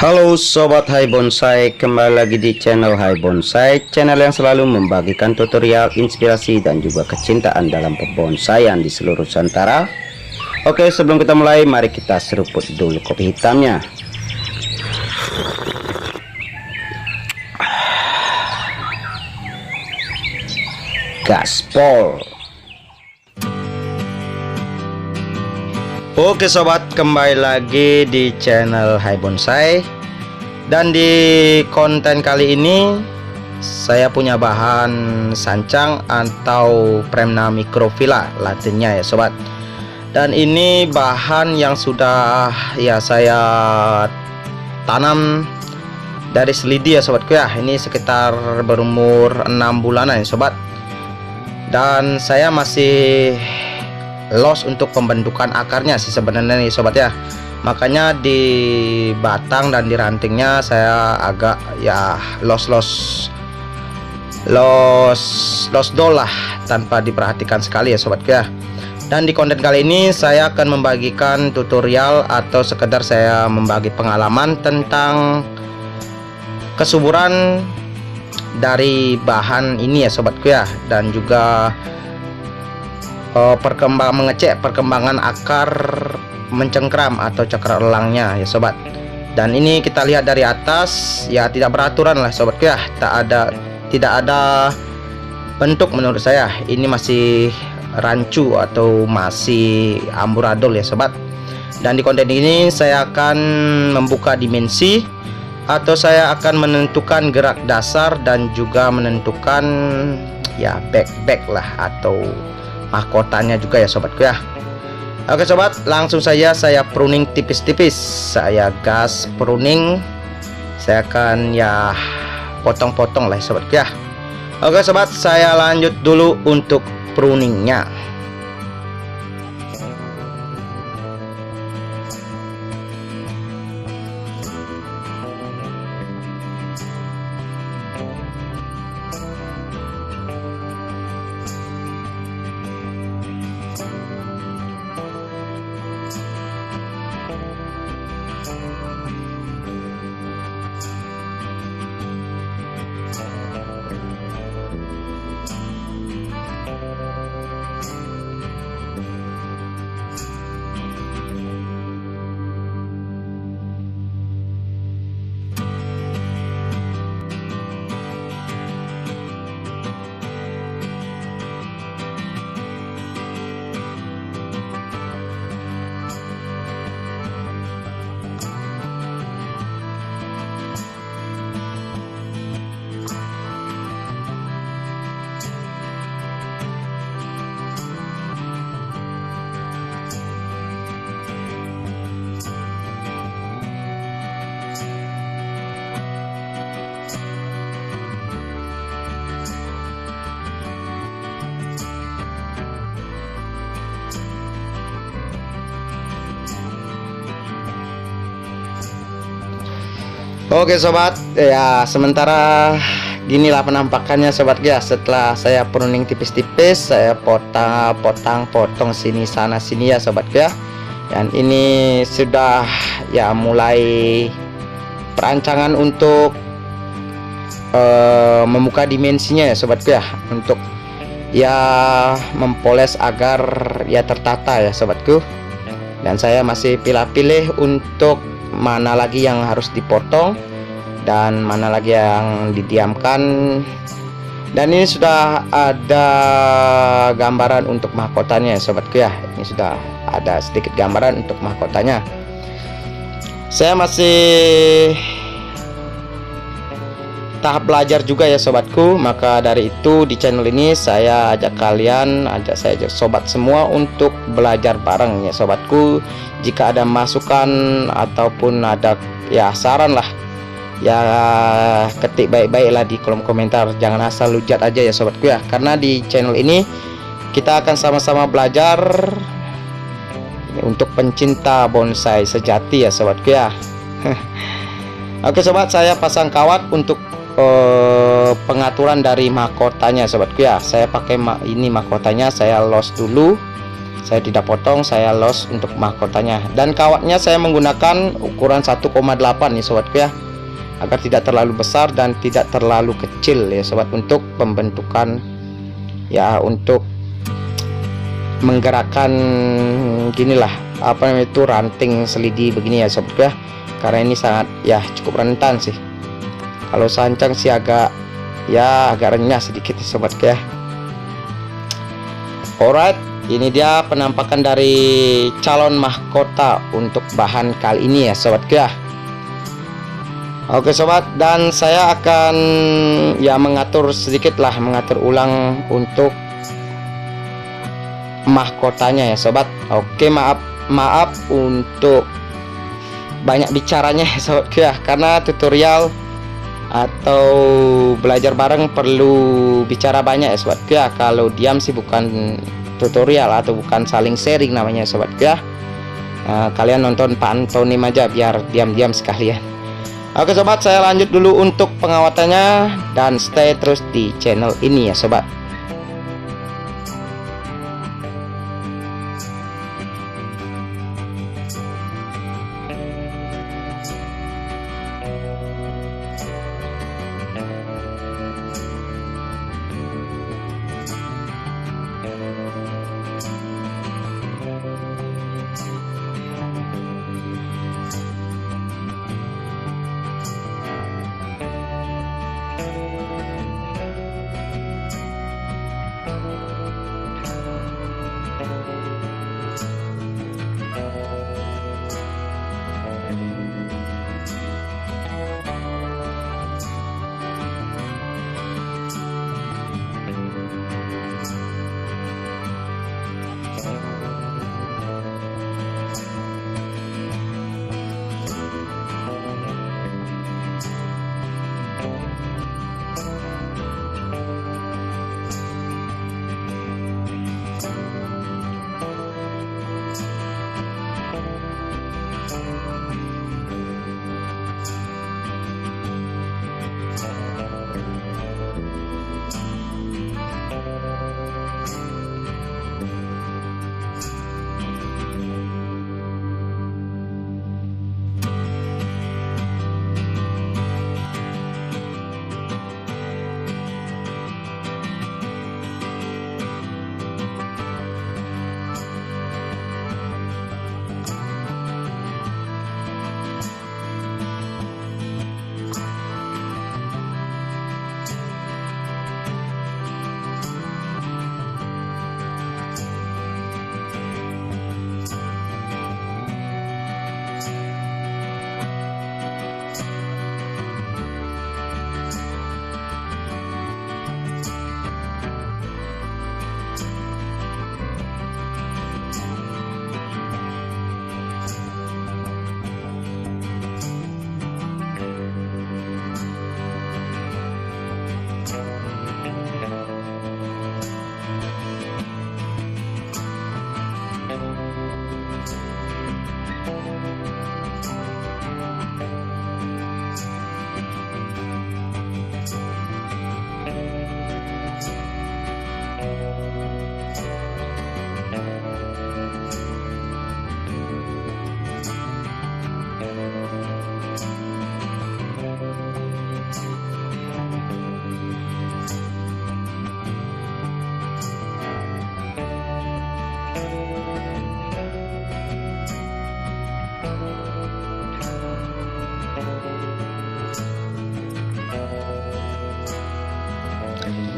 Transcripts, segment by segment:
Halo Sobat Hai Bonsai, kembali lagi di channel Hai Bonsai, channel yang selalu membagikan tutorial, inspirasi, dan juga kecintaan dalam pembonsaian di seluruh Nusantara. Oke, sebelum kita mulai, mari kita seruput dulu kopi hitamnya. Gaspol. Oke sobat, kembali lagi di channel Hai Bonsai. Dan di konten kali ini saya punya bahan sancang atau Premna microphylla latinnya ya sobat. Dan ini bahan yang sudah ya saya tanam dari selidi ya sobatku ya. Ini sekitar berumur 6 bulanan ya sobat. Dan saya masih los untuk pembentukan akarnya sih sebenarnya nih sobat ya. Makanya di batang dan di rantingnya saya agak ya los dol lah, tanpa diperhatikan sekali ya sobatku ya. Dan di konten kali ini saya akan membagikan tutorial atau sekedar saya membagi pengalaman tentang kesuburan dari bahan ini ya sobatku ya, dan juga mengecek perkembangan akar mencengkram atau cakar elangnya ya sobat. Dan ini kita lihat dari atas ya tidak beraturan lah sobatku ya, tidak ada bentuk menurut saya. Ini masih rancu atau masih amburadul ya sobat. Dan di konten ini saya akan membuka dimensi atau saya akan menentukan gerak dasar dan juga menentukan ya back lah atau mahkotanya juga ya sobatku ya. Oke sobat, langsung saja saya pruning tipis-tipis. Saya gas pruning. Saya akan ya potong-potong lah ya sobatku ya. Oke sobat, saya lanjut dulu untuk pruningnya. Oke sobat, ya sementara ginilah penampakannya sobat ya. Setelah saya pruning tipis-tipis, saya potong sini sana sini ya sobat ya. Dan ini sudah ya mulai perancangan untuk membuka dimensinya ya sobat ya, untuk ya mempoles agar ya tertata ya sobatku. Dan saya masih pilih-pilih untuk mana lagi yang harus dipotong dan mana lagi yang didiamkan. Dan ini sudah ada gambaran untuk mahkotanya sobatku ya. Ini sudah ada sedikit gambaran untuk mahkotanya. Saya masih tahap belajar juga ya sobatku. Maka dari itu di channel ini saya ajak sobat semua untuk belajar bareng ya sobatku. Jika ada masukan ataupun ada ya saran lah, ya ketik baik-baiklah di kolom komentar. Jangan asal hujat aja ya sobatku ya, karena di channel ini kita akan sama-sama belajar untuk pencinta bonsai sejati ya sobatku ya. Oke sobat, saya pasang kawat untuk pengaturan dari mahkotanya sobatku ya. Saya pakai ini mahkotanya, saya los dulu Saya tidak potong, saya los untuk mahkotanya. Dan kawatnya saya menggunakan ukuran 1,8 nih sobatku ya, agar tidak terlalu besar dan tidak terlalu kecil ya sobat, untuk pembentukan ya, untuk menggerakkan ginilah apa namanya itu, ranting selidi begini ya sobatku ya, karena ini sangat ya cukup rentan sih. Kalau sancang sih agak renyah sedikit ya sobatku ya. Alright, ini dia penampakan dari calon mahkota untuk bahan kali ini ya sobatku ya. Oke sobat, dan saya akan ya mengatur ulang untuk mahkotanya ya sobat. Oke, maaf untuk banyak bicaranya ya sobatku ya, karena tutorial atau belajar bareng perlu bicara banyak ya sobatku ya. Kalau diam sih bukan tutorial atau bukan saling sharing namanya sobatku ya. Kalian nonton pantomim aja biar diam-diam sekalian. Oke sobat, saya lanjut dulu untuk pengawatannya, dan stay terus di channel ini ya sobat.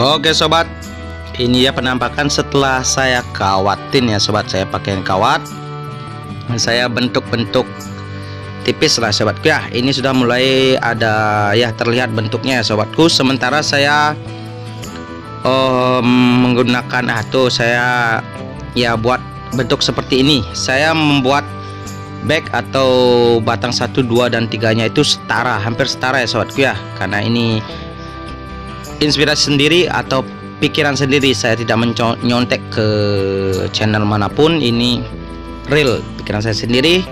Oke sobat, ini ya penampakan setelah saya kawatin ya sobat. Saya pakai kawat, saya bentuk-bentuk tipis lah sobatku ya. Ini sudah mulai ada ya terlihat bentuknya ya sobatku. Sementara saya menggunakan saya ya buat bentuk seperti ini. Saya membuat back atau batang 1, 2, dan 3-nya itu setara, hampir setara ya sobatku ya. Karena ini inspirasi sendiri atau pikiran sendiri, saya tidak menyontek ke channel manapun. Ini real pikiran saya sendiri,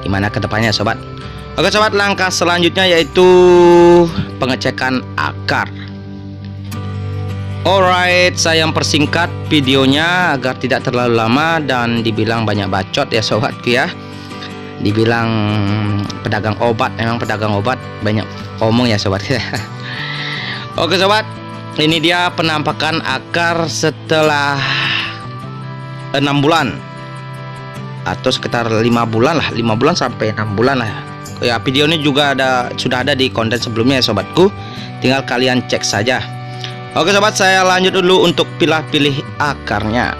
gimana kedepannya sobat. Oke sobat, langkah selanjutnya yaitu pengecekan akar. Alright, saya persingkat videonya agar tidak terlalu lama dan dibilang banyak bacot ya sobatku ya. Dibilang pedagang obat, memang pedagang obat banyak omong ya sobat. Oke sobat, ini dia penampakan akar setelah 6 bulan atau sekitar 5 bulan lah, 5 bulan sampai 6 bulan lah ya. Video ini juga sudah ada di konten sebelumnya ya sobatku, tinggal kalian cek saja. Oke sobat, saya lanjut dulu untuk pilih-pilih akarnya.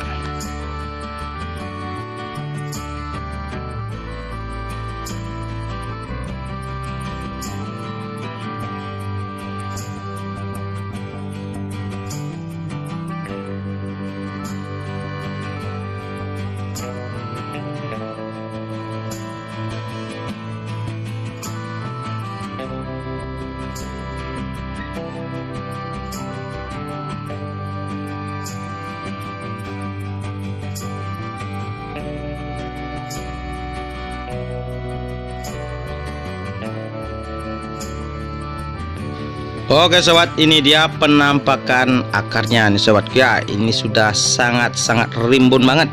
Oke sobat, ini dia penampakan akarnya nih sobatku ya. Ini sudah sangat-sangat rimbun banget.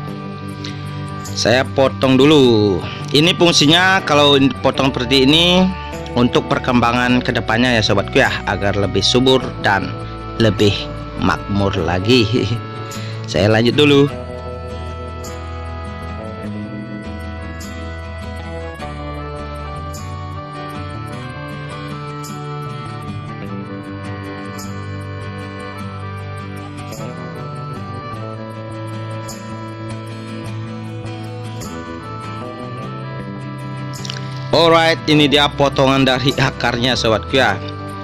Saya potong dulu. Ini fungsinya kalau potong seperti ini untuk perkembangan kedepannya ya sobatku ya, agar lebih subur dan lebih makmur lagi. Saya lanjut dulu. Alright, ini dia potongan dari akarnya sobatku ya.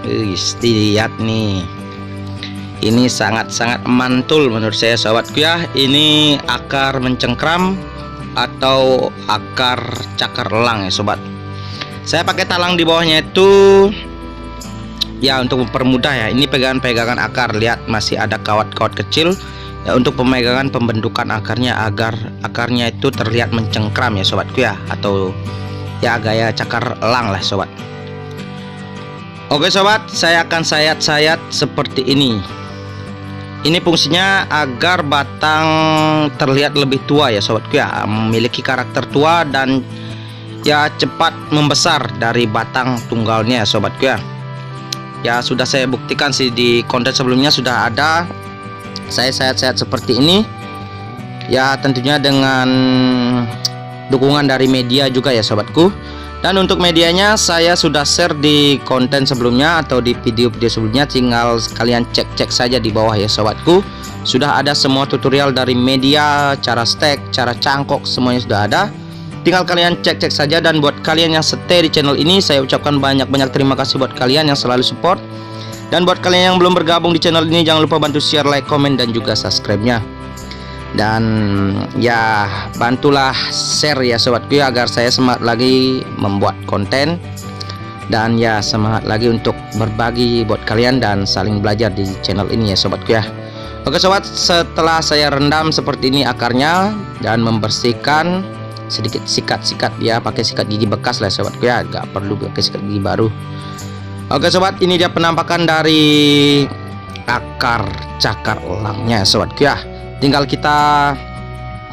Lihat nih, ini sangat-sangat mantul menurut saya sobatku ya. Ini akar mencengkram atau akar cakar elang ya sobat. Saya pakai talang di bawahnya itu ya untuk mempermudah ya. Ini pegangan-pegangan akar, lihat masih ada kawat-kawat kecil ya, untuk pemegangan pembentukan akarnya agar akarnya itu terlihat mencengkram ya sobatku ya, atau ya gaya cakar elang lah sobat. Oke sobat, saya akan sayat-sayat seperti ini. Ini fungsinya agar batang terlihat lebih tua ya sobatku ya, memiliki karakter tua dan ya cepat membesar dari batang tunggalnya ya sobatku ya. Ya sudah saya buktikan sih di konten sebelumnya, sudah ada saya sayat-sayat seperti ini ya, tentunya dengan dukungan dari media juga ya sobatku. Dan untuk medianya saya sudah share di konten sebelumnya atau di video-video sebelumnya, tinggal kalian cek-cek saja di bawah ya sobatku. Sudah ada semua tutorial dari media, cara stek, cara cangkok, semuanya sudah ada. Tinggal kalian cek-cek saja. Dan buat kalian yang stay di channel ini, saya ucapkan banyak-banyak terima kasih buat kalian yang selalu support. Dan buat kalian yang belum bergabung di channel ini, jangan lupa bantu share, like, komen, dan juga subscribe-nya. Dan ya bantulah share ya sobatku ya, agar saya semangat lagi membuat konten dan ya semangat lagi untuk berbagi buat kalian dan saling belajar di channel ini ya sobatku ya. Oke sobat, setelah saya rendam seperti ini akarnya dan membersihkan sedikit sikat-sikat ya, pakai sikat gigi bekas lah sobatku ya, nggak perlu pakai sikat gigi baru. Oke sobat, ini dia penampakan dari akar cakar elangnya sobatku ya. Tinggal kita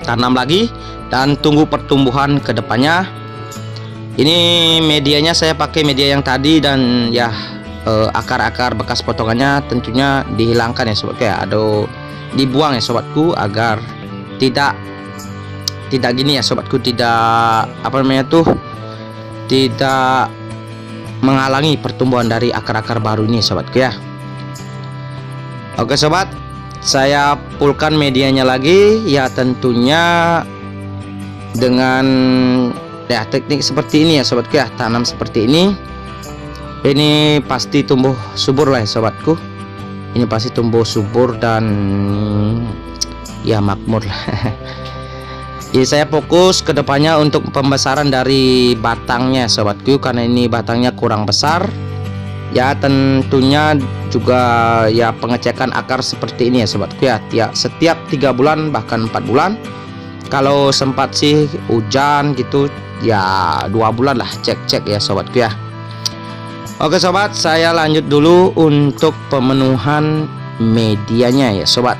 tanam lagi dan tunggu pertumbuhan kedepannya. Ini medianya saya pakai media yang tadi, dan ya akar-akar bekas potongannya tentunya dihilangkan ya sobatku ya, atau dibuang ya sobatku, agar tidak gini ya sobatku, tidak apa namanya tuh, tidak menghalangi pertumbuhan dari akar-akar baru ini sobatku ya. Oke sobat, saya pulkan medianya lagi ya, tentunya dengan ya teknik seperti ini ya sobatku ya, tanam seperti ini. Ini pasti tumbuh subur lah ya sobatku, ini pasti tumbuh subur dan ya makmur lah. Jadi saya fokus ke depannya untuk pembesaran dari batangnya sobatku, karena ini batangnya kurang besar. Ya tentunya juga ya pengecekan akar seperti ini ya sobatku ya, setiap 3 bulan bahkan 4 bulan. Kalau sempat sih hujan gitu ya 2 bulan lah cek-cek ya sobatku ya. Oke sobat, saya lanjut dulu untuk pemenuhan medianya ya sobat.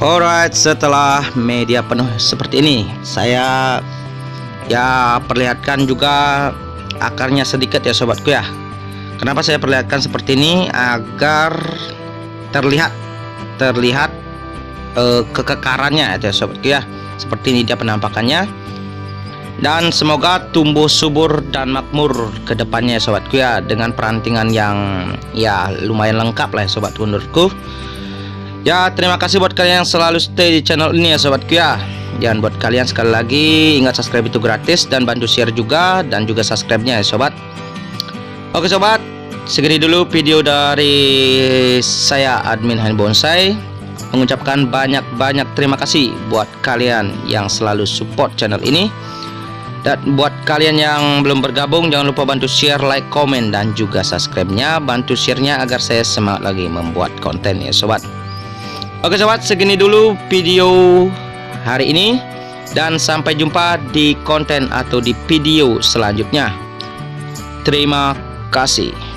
Alright, setelah media penuh seperti ini, saya ya perlihatkan juga akarnya sedikit ya sobatku ya. Kenapa saya perlihatkan seperti ini? Agar terlihat kekekarannya ya sobatku ya. Seperti ini dia penampakannya. Dan semoga tumbuh subur dan makmur ke depannya ya sobatku ya, dengan perantingan yang ya lumayan lengkap lah ya sobatku menurutku. Ya, terima kasih buat kalian yang selalu stay di channel ini ya sobatku ya. Dan buat kalian sekali lagi, ingat subscribe itu gratis dan bantu share juga, dan juga subscribe-nya ya sobat. Oke sobat, segini dulu video dari saya admin Hani Bonsai. Mengucapkan banyak terima kasih buat kalian yang selalu support channel ini. Dan buat kalian yang belum bergabung, jangan lupa bantu share, like, komen, dan juga subscribe-nya. Bantu share-nya agar saya semangat lagi membuat konten ya sobat. Oke sobat, segini dulu video hari ini, dan sampai jumpa di konten atau di video selanjutnya. Terima kasih.